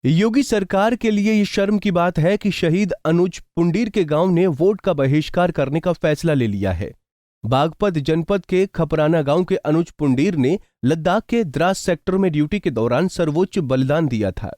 योगी सरकार के लिए ये शर्म की बात है कि शहीद अनुज पुंडीर के गांव ने वोट का बहिष्कार करने का फैसला ले लिया है। बागपत जनपद के खपराना गांव के अनुज पुंडीर ने लद्दाख के द्रास सेक्टर में ड्यूटी के दौरान सर्वोच्च बलिदान दिया था।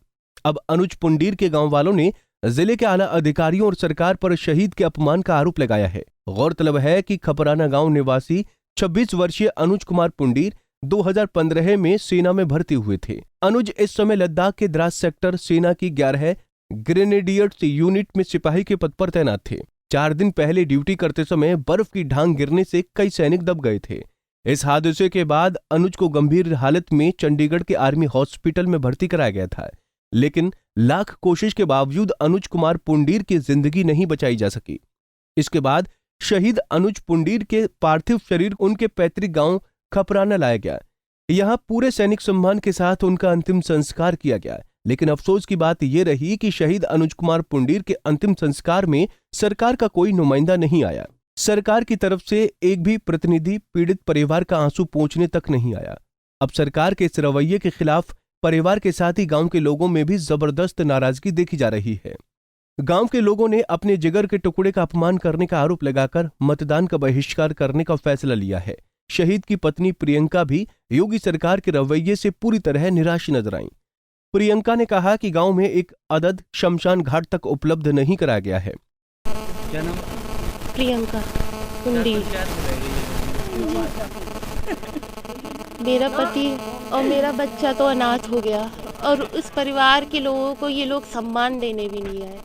अब अनुज पुंडीर के गांव वालों ने जिले के आला अधिकारियों और सरकार पर शहीद के अपमान का आरोप लगाया है। गौरतलब है कि खपराना गांव निवासी 26 वर्षीय अनुज कुमार पुंडीर 2015 में सेना में भर्ती हुए थे। अनुज इस समय लद्दाख के द्रास सेक्टर सेना की 11 ग्रेनेडियर्स यूनिट में सिपाही के पद पर तैनात थे। 4 दिन पहले ड्यूटी करते समय बर्फ की ढांग गिरने से कई सैनिक दब गए थे। इस हादसे के बाद अनुज को गंभीर हालत में चंडीगढ़ के आर्मी हॉस्पिटल में भर्ती कराया गया था, लेकिन लाख कोशिश के बावजूद अनुज कुमार पुंडीर की जिंदगी नहीं बचाई जा सकी। इसके बाद शहीद अनुज पुंडीर के पार्थिव शरीर उनके पैतृक गांव खपराना लाया गया। यहां पूरे सैनिक सम्मान के साथ उनका अंतिम संस्कार किया गया, लेकिन अफसोस की बात यह रही कि शहीद अनुज कुमार पुंडीर के अंतिम संस्कार में सरकार का कोई नुमाइंदा नहीं आया। सरकार की तरफ से एक भी प्रतिनिधि पीड़ित परिवार का आंसू पोंछने तक नहीं आया। अब सरकार के इस रवैये के खिलाफ परिवार के साथ ही गांव के लोगों में भी जबरदस्त नाराजगी देखी जा रही है। गांव के लोगों ने अपने जिगर के टुकड़े का अपमान करने का आरोप लगाकर मतदान का बहिष्कार करने का फैसला लिया है। शहीद की पत्नी प्रियंका भी योगी सरकार के रवैये से पूरी तरह निराश नजर आईं। प्रियंका ने कहा कि गांव में एक अदद शमशान घाट तक उपलब्ध नहीं कराया गया है। क्या नाम? प्रियंका पुंडीर। मेरा पति और मेरा बच्चा तो अनाथ हो गया और उस परिवार के लोगों को ये लोग सम्मान देने भी नहीं आए।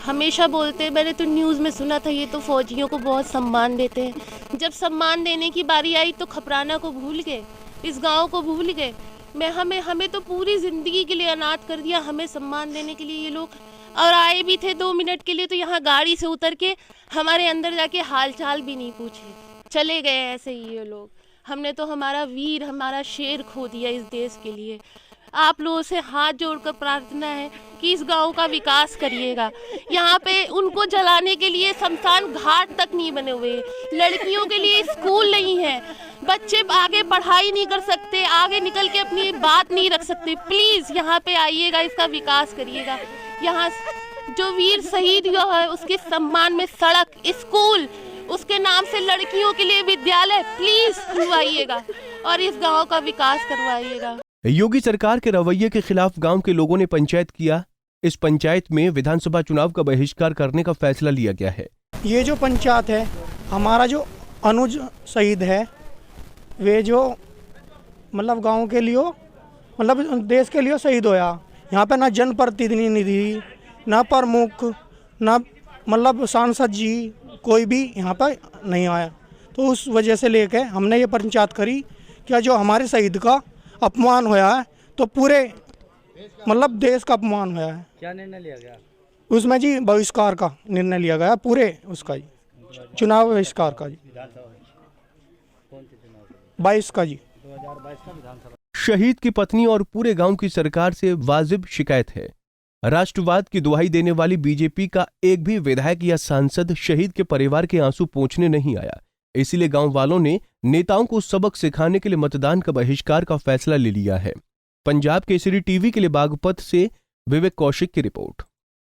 हमेशा बोलते, मैंने तो न्यूज़ में सुना था ये तो फौजियों को बहुत सम्मान देते हैं। जब सम्मान देने की बारी आई तो खपराना को भूल गए, इस गांव को भूल गए। हमें तो पूरी ज़िंदगी के लिए अनाथ कर दिया, हमें सम्मान देने के लिए ये लोग। और आए भी थे 2 मिनट के लिए तो यहाँ गाड़ी से उतर के हमारे अंदर जाके हाल चाल भी नहीं पूछे, चले गए ऐसे ही ये लोग। हमने तो हमारा वीर, हमारा शेर खो दिया इस देश के लिए। आप लोगों से हाथ जोड़कर प्रार्थना है कि इस गांव का विकास करिएगा। यहाँ पे उनको जलाने के लिए शमशान घाट तक नहीं बने हुए, लड़कियों के लिए स्कूल नहीं है, बच्चे आगे पढ़ाई नहीं कर सकते, आगे निकल के अपनी बात नहीं रख सकते। प्लीज़ यहाँ पे आइएगा, इसका विकास करिएगा। यहाँ जो वीर शहीद जो है उसके सम्मान में सड़क, स्कूल, उसके नाम से लड़कियों के लिए विद्यालय प्लीज खुलवाइएगा और इस गांव का विकास करवाइएगा। योगी सरकार के रवैये के खिलाफ गांव के लोगों ने पंचायत किया। इस पंचायत में विधानसभा चुनाव का बहिष्कार करने का फैसला लिया गया है। ये जो पंचायत है, हमारा जो अनुज शहीद है, वे जो मतलब गांव के लिए, मतलब देश के लिए शहीद होया। यहाँ पे ना जनप्रतिनिधि, ना प्रमुख, ना मतलब सांसद जी, कोई भी यहाँ पर नहीं आया। तो उस वजह से लेके हमने ये पंचायत करी कि जो हमारे शहीद का अपमान होया है तो पूरे मतलब देश का अपमान होया है। क्या निर्णय लिया गया उसमें जी? बहिष्कार का निर्णय लिया गया पूरे उसका जी, चुनाव बहिष्कार का जी, 22 का जी, 2022 का विधानसभा। शहीद की पत्नी और पूरे गांव की सरकार से वाजिब शिकायत है। राष्ट्रवाद की दुहाई देने वाली बीजेपी का एक भी विधायक या सांसद शहीद के परिवार के आंसू पोंछने नहीं आया। इसीलिए गांव वालों ने नेताओं को सबक सिखाने के लिए मतदान का बहिष्कार का फैसला ले लिया है। पंजाब केसरी टीवी के लिए बागपत से विवेक कौशिक की रिपोर्ट।